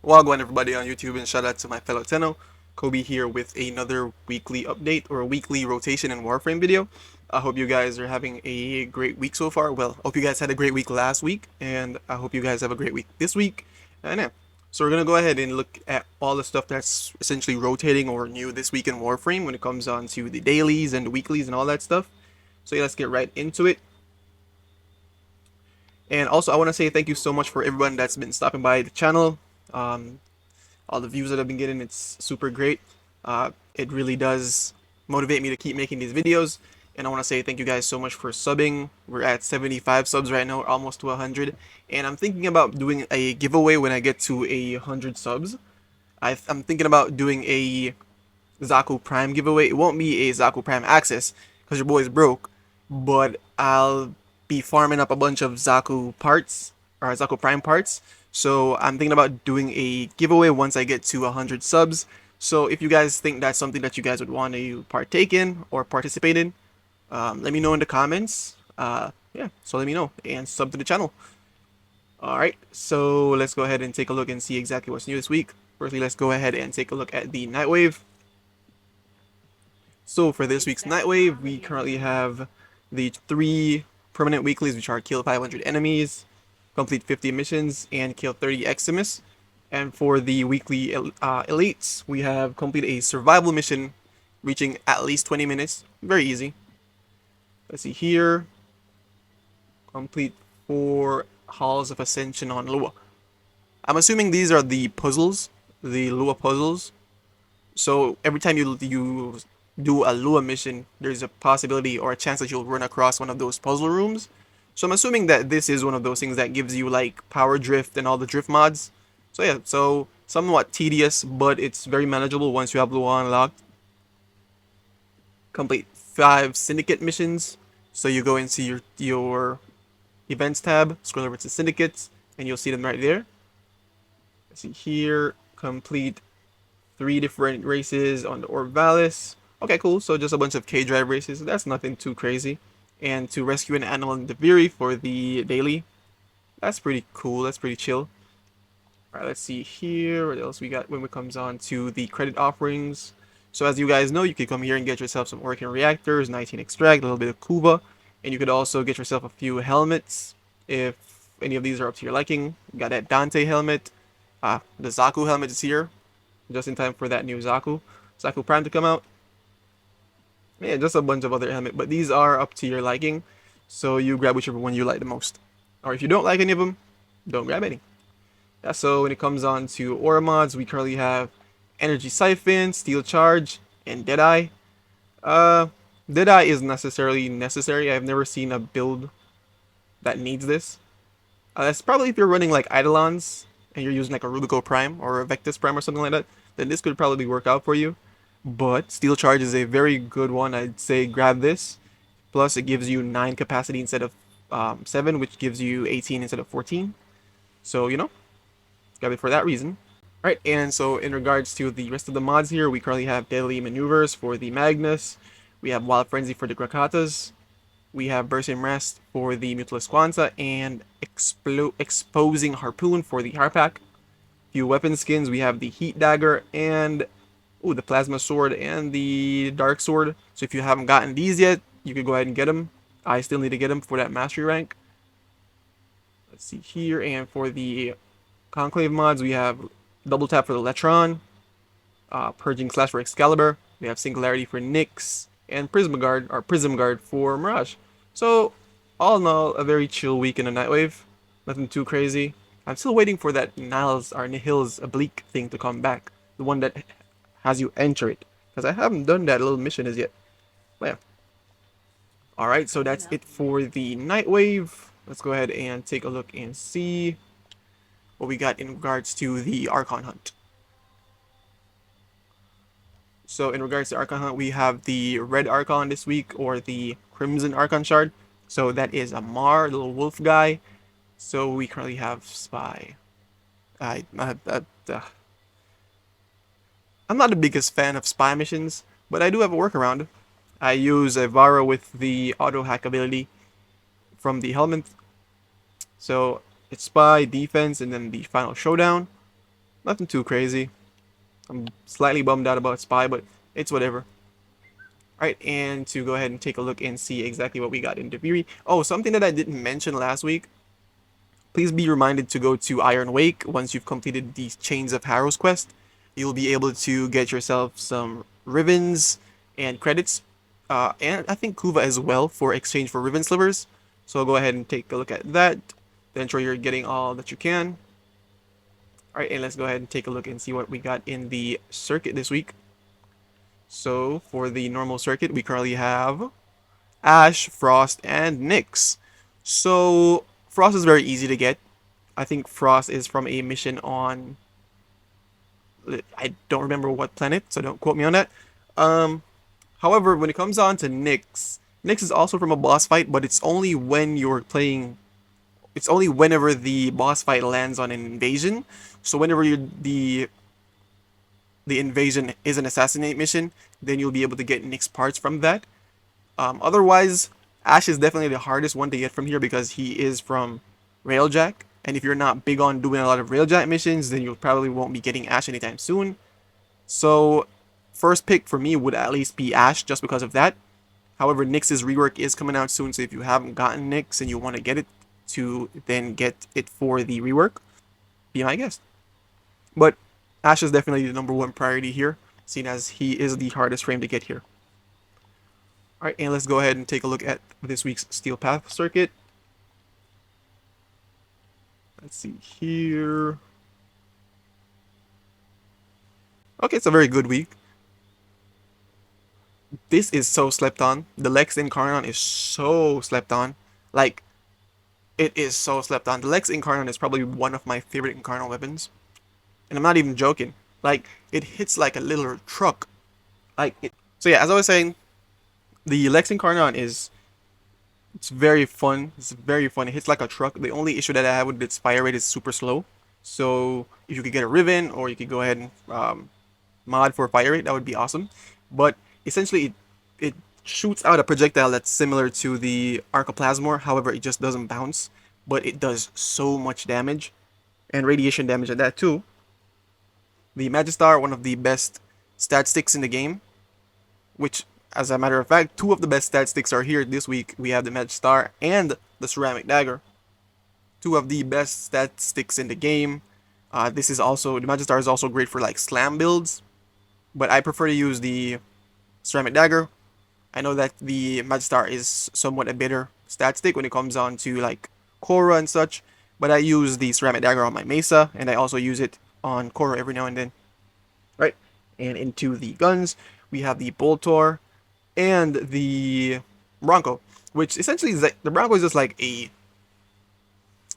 Wagwan everybody on YouTube, and shout out to my fellow Tenno. Kobe here with another weekly update or a weekly rotation in Warframe video. I hope you guys are having a great week so far. Well, I hope you guys had a great week last week, and I hope you guys have a great week this week. And yeah, so we're gonna go ahead and look at all the stuff that's essentially rotating or new this week in Warframe when it comes on to the dailies and the weeklies and all that stuff. So yeah, let's get right into it. And also, I want to say thank you so much for everyone that's been stopping by the channel. Um, all the views that I've been getting, it's super great. It really does motivate me to keep making these videos. And I want to say thank you guys so much for subbing. We're at 75 subs right now, almost to 100. And I'm thinking about doing a giveaway when I get to 100 subs. I'm thinking about doing a Zaku Prime giveaway. It won't be a Zaku Prime Access because your boy's broke, but I'll be farming up a bunch of Zaku parts or Zaku Prime parts. So I'm thinking about doing a giveaway once I get to 100 subs. So if you guys think that's something that you guys would want to partake in or participate in, let me know in the comments. Yeah, so let me know and sub to the channel. Alright, so let's go ahead and take a look and see exactly what's new this week. Firstly, let's go ahead and take a look at the Nightwave. So for this week's Nightwave, we currently have the 3 permanent weeklies, which are kill 500 enemies, complete 50 missions, and kill 30 Eximus. And for the weekly elites, we have complete a survival mission reaching at least 20 minutes. Very easy. Let's see here. Complete 4 Halls of Ascension on Lua. I'm assuming these are the puzzles, the Lua puzzles. So every time you do a Lua mission, there's a possibility or a chance that you'll run across one of those puzzle rooms. So I'm assuming that this is one of those things that gives you like power drift and all the drift mods. So yeah, so somewhat tedious, but it's very manageable once you have Lua unlocked. Complete 5 syndicate missions. So you go into your events tab, scroll over to syndicates, and you'll see them right there. Let's see here, complete 3 different races on the Orvalis. Okay, cool. So just a bunch of K-Drive races. That's nothing too crazy. And to rescue an animal in the Deviri for the daily. That's pretty cool. That's pretty chill. Alright, let's see here. What else we got when it comes on to the credit offerings. So as you guys know, you can come here and get yourself some working reactors, 19 extract, a little bit of Kuba. And you could also get yourself a few helmets if any of these are up to your liking. You got that Dante helmet. The Zaku helmet is here just in time for that new Zaku Prime to come out. Yeah, just a bunch of other helmet, but these are up to your liking, so you grab whichever one you like the most. Or if you don't like any of them, don't grab any. Yeah, so when it comes on to aura mods, we currently have Energy Siphon, Steel Charge, and Deadeye. Uh, Deadeye is necessary. I've never seen a build that needs this. That's probably if you're running like Eidolons and you're using like a Rubico Prime or a Vectus Prime or something like that, then this could probably work out for you. But Steel Charge is a very good one. I'd say grab this. Plus, it gives you 9 capacity instead of 7, which gives you 18 instead of 14. So, grab it for that reason. Alright, and so in regards to the rest of the mods here, we currently have Deadly Maneuvers for the Magnus. We have Wild Frenzy for the Grakatas. We have Bursting Rest for the Mutilus Quanta, and Exposing Harpoon for the Harpak. Few weapon skins, we have the Heat Dagger and the Plasma Sword and the Dark Sword. So if you haven't gotten these yet, you could go ahead and get them. I still need to get them for that Mastery rank. Let's see here, and for the Conclave mods, we have Double Tap for the Letron, Purging Slash for Excalibur, we have Singularity for Nyx, and Prism Guard for Mirage. So, all in all, a very chill week in a Nightwave. Nothing too crazy. I'm still waiting for that Nihil's Oblique thing to come back. The one that has you enter it. Because I haven't done that little mission as yet. But yeah. Alright, so that's it for the Nightwave. Let's go ahead and take a look and see what we got in regards to the Archon Hunt. So in regards to Archon Hunt, we have the Red Archon this week, or the Crimson Archon Shard. So that is a Mar, little wolf guy. So we currently have Spy. I'm not the biggest fan of Spy missions, but I do have a workaround. I use a Vara with the auto hack ability from the helmet. So it's Spy, Defense, and then the final showdown. Nothing too crazy. I'm slightly bummed out about Spy, but it's whatever. Alright, and to go ahead and take a look and see exactly what we got in Debiri. Oh, something that I didn't mention last week. Please be reminded to go to Iron Wake once you've completed the Chains of Harrows quest. You'll be able to get yourself some ribbons and credits, and I think Kuva as well for exchange for ribbon slivers. So go ahead and take a look at that. Then ensure you're getting all that you can. Alright, and let's go ahead and take a look and see what we got in the circuit this week. So for the normal circuit, we currently have Ash, Frost, and Nyx. So Frost is very easy to get. I think Frost is from a mission on, I don't remember what planet, so don't quote me on that. However, when it comes on to Nyx, Nyx is also from a boss fight, but it's only when you're playing. It's only whenever the boss fight lands on an invasion. So whenever the invasion is an assassinate mission, then you'll be able to get Nyx parts from that. Otherwise, Ash is definitely the hardest one to get from here because he is from Railjack. And if you're not big on doing a lot of Railjack missions, then you probably won't be getting Ash anytime soon. So, first pick for me would at least be Ash just because of that. However, Nyx's rework is coming out soon, so if you haven't gotten Nyx and you want to get it to then get it for the rework, be my guest. But Ash is definitely the number one priority here, seeing as he is the hardest frame to get here. Alright, and let's go ahead and take a look at this week's Steel Path circuit. Let's see here. Okay, it's a very good week. This is so slept on. The Lex Incarnon is so slept on. Like, it is so slept on. The Lex Incarnon is probably one of my favorite Incarnon weapons. And I'm not even joking. Like, it hits like a little truck. So yeah, as I was saying, the Lex Incarnon it's very fun. It's very fun. It hits like a truck. The only issue that I have with its fire rate is super slow. So if you could get a Riven, or you could go ahead and mod for fire rate, that would be awesome. But essentially, it shoots out a projectile that's similar to the Archoplasmor. However, it just doesn't bounce. But it does so much damage, and radiation damage at that too. The Magistar, one of the best stat sticks in the game, which, as a matter of fact, two of the best stat sticks are here this week. We have the Magistar and the Ceramic Dagger. Two of the best stat sticks in the game. The Magistar is also great for like slam builds, but I prefer to use the Ceramic Dagger. I know that the Magistar is somewhat a bitter stat stick when it comes on to like Korra and such, but I use the Ceramic Dagger on my Mesa, and I also use it on Korra every now and then. Right, and into the guns, we have the Boltor and the Bronco, which essentially is like, the Bronco is just like it's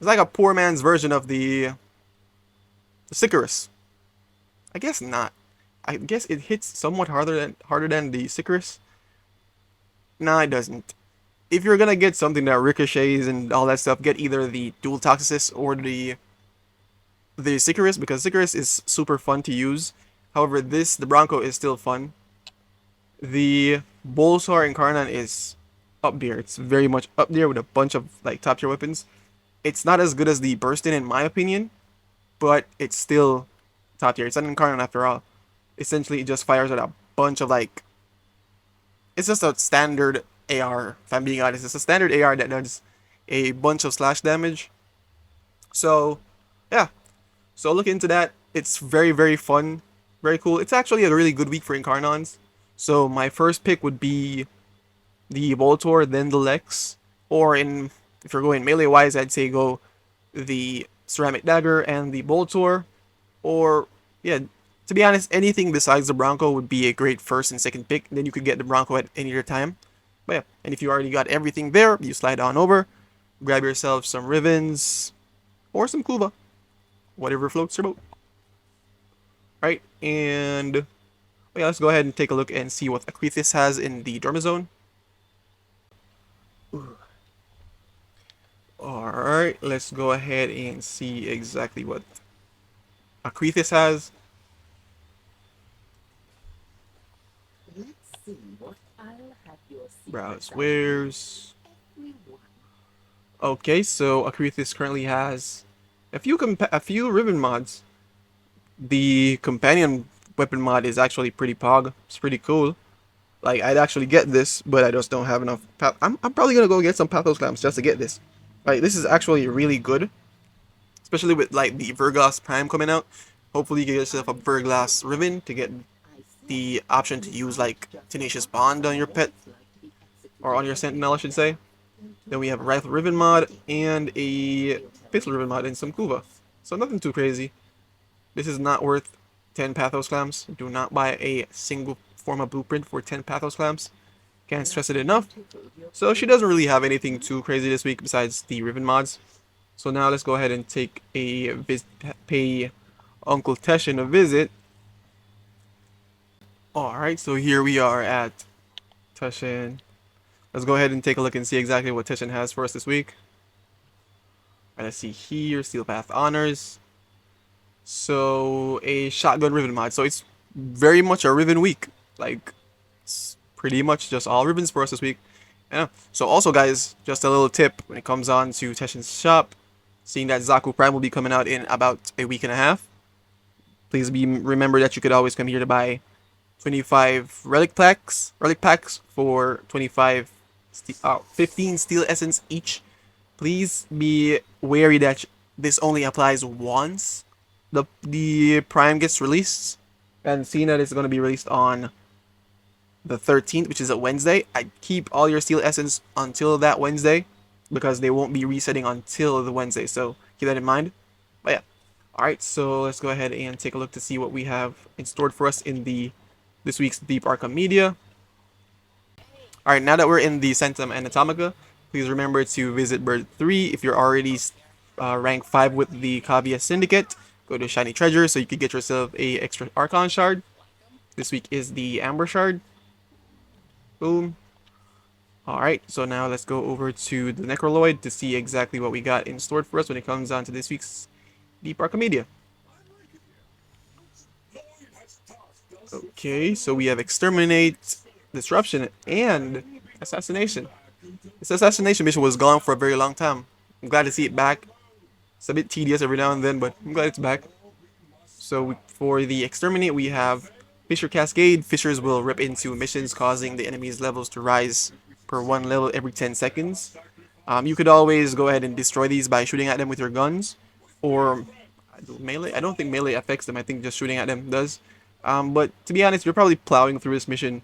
like a poor man's version of the Sicarus. I guess not. I guess it hits somewhat harder than the Sicarus. Nah, it doesn't. If you're gonna get something that ricochets and all that stuff, get either the Dual Toxis or the Sicarus, because Sicarus is super fun to use. However, the Bronco is still fun. The Bolsar Incarnon is up there. It's very much up there with a bunch of like top tier weapons. It's not as good as the Burstin in my opinion, but it's still top tier. It's an Incarnon after all. Essentially, it just fires at a bunch of like. It's just a standard AR. If I'm being honest, it's a standard AR that does a bunch of slash damage. So, yeah. So look into that. It's very, very fun. Very cool. It's actually a really good week for Incarnons. So my first pick would be the Voltor, then the Lex. Or if you're going melee wise, I'd say go the Ceramic Dagger and the Voltor. Or, yeah, to be honest, anything besides the Bronco would be a great first and second pick. Then you could get the Bronco at any other time. But yeah, and if you already got everything there, you slide on over, grab yourself some Rivens, or some Kuva. Whatever floats your boat. Right, and yeah, let's go ahead and take a look and see what Arcithis has in the Dermazone. Alright, let's go ahead and see exactly what Arcithis has. Let's see what I'll have your Browse wares. Okay, so Arcithis currently has a few ribbon mods. The companion weapon mod is actually pretty pog. It's pretty cool. Like, I'd actually get this, but I just don't have enough. I'm probably gonna go get some pathos lamps just to get this. Like, this is actually really good, especially with like the Verglass Prime coming out. Hopefully, you get yourself a Verglass Ribbon to get the option to use like Tenacious Bond on your pet, or on your Sentinel, I should say. Then we have a Rifle Ribbon mod and a Pistol Ribbon mod and some Kuva. So nothing too crazy. This is not worth 10 Pathos Clams. Do not buy a single Forma blueprint for 10 Pathos Clams. Can't stress it enough. So she doesn't really have anything too crazy this week besides the Ribbon mods. So now let's go ahead and take a pay Uncle Teshin a visit. Alright, so here we are at Teshin. Let's go ahead and take a look and see exactly what Teshin has for us this week. Alright, let's see here, Steel Path Honors. So, a Shotgun Ribbon mod. So it's very much a Ribbon week. Like, it's pretty much just all ribbons for us this week. Yeah. So also, guys, just a little tip when it comes on to Teshin's shop. Seeing that Zaku Prime will be coming out in about a week and a half. Please remember that you could always come here to buy 25 relic packs for 15 steel essence each. Please be wary that this only applies once the Prime gets released, and seeing that it's going to be released on the 13th, which is a Wednesday, I keep all your steel essence until that Wednesday because they won't be resetting until the Wednesday. So keep that in mind. But yeah, all right. So let's go ahead and take a look to see what we have in store for us in this week's Deep Archimedea. All right, now that we're in the Centum Anatomica, please remember to visit Bird 3 if you're already rank 5 with the Kavia Syndicate. Go to Shiny Treasure so you can get yourself a extra Archon Shard. This week is the Amber Shard. Boom. Alright, so now let's go over to the Necroloid to see exactly what we got in store for us when it comes on to this week's Deep Archimedea. Okay, so we have Exterminate, Disruption, and Assassination. This Assassination mission was gone for a very long time. I'm glad to see it back. It's a bit tedious every now and then, but I'm glad it's back. So for the Exterminate, we have Fissure Cascade. Fissures will rip into missions, causing the enemy's levels to rise per 1 level every 10 seconds. You could always go ahead and destroy these by shooting at them with your guns, or melee. I don't think melee affects them. I think just shooting at them does. But to be honest, you're probably plowing through this mission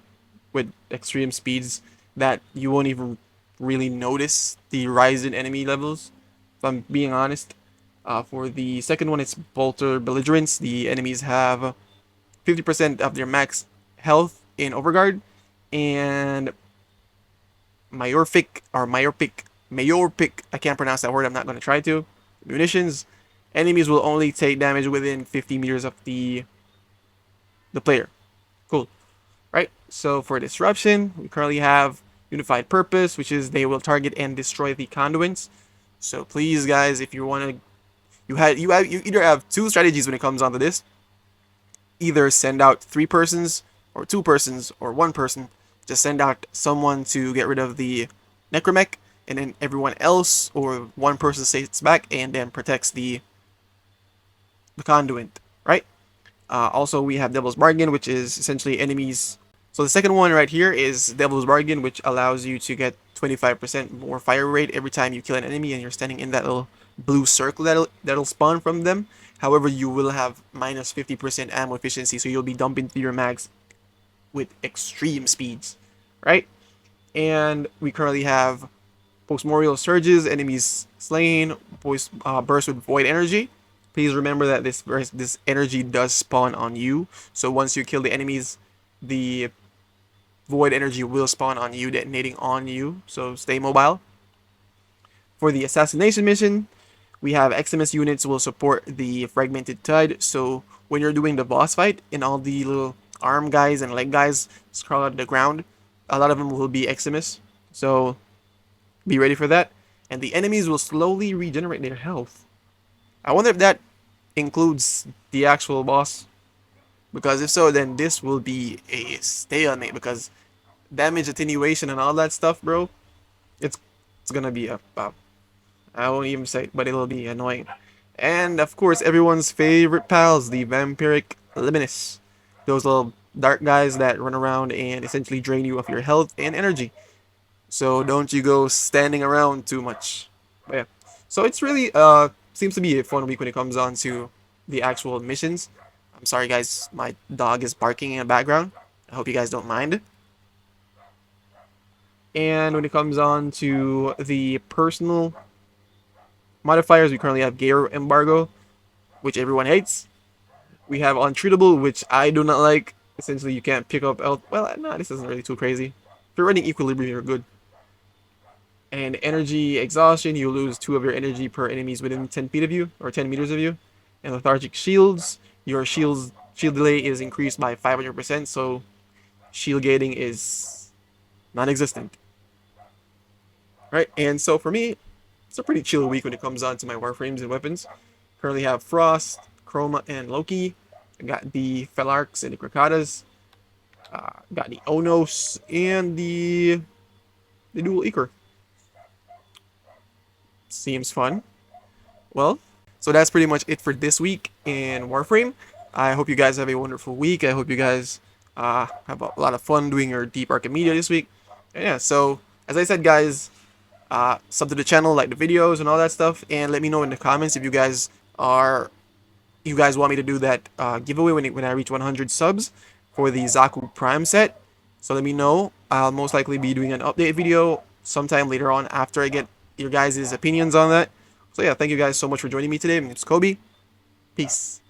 with extreme speeds that you won't even really notice the rise in enemy levels, if I'm being honest. For the second one, it's Bolter Belligerence. The enemies have 50% of their max health in Overguard, and Myopic, I can't pronounce that word, I'm not going to try to. Munitions, enemies will only take damage within 50 meters of the player. Cool. Right, so for Disruption, we currently have Unified Purpose, which is they will target and destroy the conduits. So please, guys, if you want to, you either have two strategies when it comes onto this. Either send out 3 persons, or 2 persons, or 1 person. Just send out someone to get rid of the Necromech, and then everyone else, or 1 person stays back and then protects the conduit, right? Also, we have Devil's Bargain, which is essentially enemies. So the second one right here is Devil's Bargain, which allows you to get 25% more fire rate every time you kill an enemy and you're standing in that little blue circle that'll spawn from them. However, you will have minus 50% ammo efficiency, so you'll be dumping through your mags with extreme speeds, right? And we currently have Postmorial Surges, enemies slain, burst with Void Energy. Please remember that this energy does spawn on you. So once you kill the enemies, the Void Energy will spawn on you, detonating on you. So stay mobile. For the Assassination mission, we have Eximus units will support the Fragmented Tide. So when you're doing the boss fight and all the little arm guys and leg guys crawl out of the ground, a lot of them will be Eximus. So be ready for that. And the enemies will slowly regenerate their health. I wonder if that includes the actual boss. Because if so, then this will be a stalemate. Because damage attenuation and all that stuff, bro, it's gonna be I won't even say it, but it'll be annoying. And of course, everyone's favorite pals, the Vampiric Liminis. Those little dark guys that run around and essentially drain you of your health and energy. So don't you go standing around too much. But yeah. So it's really seems to be a fun week when it comes on to the actual missions. I'm sorry guys, my dog is barking in the background. I hope you guys don't mind. And when it comes on to the personal modifiers, we currently have Gear Embargo, which everyone hates. We have Untreatable, which I do not like. Essentially, you can't pick up health. Well, nah, this isn't really too crazy. If you're running Equilibrium, you're good. And Energy Exhaustion, you lose 2 of your energy per enemies within 10 feet of you, or 10 meters of you. And Lethargic Shields, your shield delay is increased by 500%, so shield gating is non-existent. Right, and so for me, it's a pretty chill week when it comes on to my Warframes and weapons. Currently have Frost, Chroma, and Loki. I got the Felarks and the Krakadas. Got the Onos and the Dual Eker. Seems fun. Well, so that's pretty much it for this week in Warframe. I hope you guys have a wonderful week. I hope you guys have a lot of fun doing your deep Archimedea this week. And yeah, so as I said, guys, sub to the channel, like the videos and all that stuff, and let me know in the comments if you guys want me to do that giveaway when I reach 100 subs for the Zaku Prime set. So let me know. I'll most likely be doing an update video sometime later on after I get your guys' opinions on that. So yeah, thank you guys so much for joining me today. It's Kobe. Peace.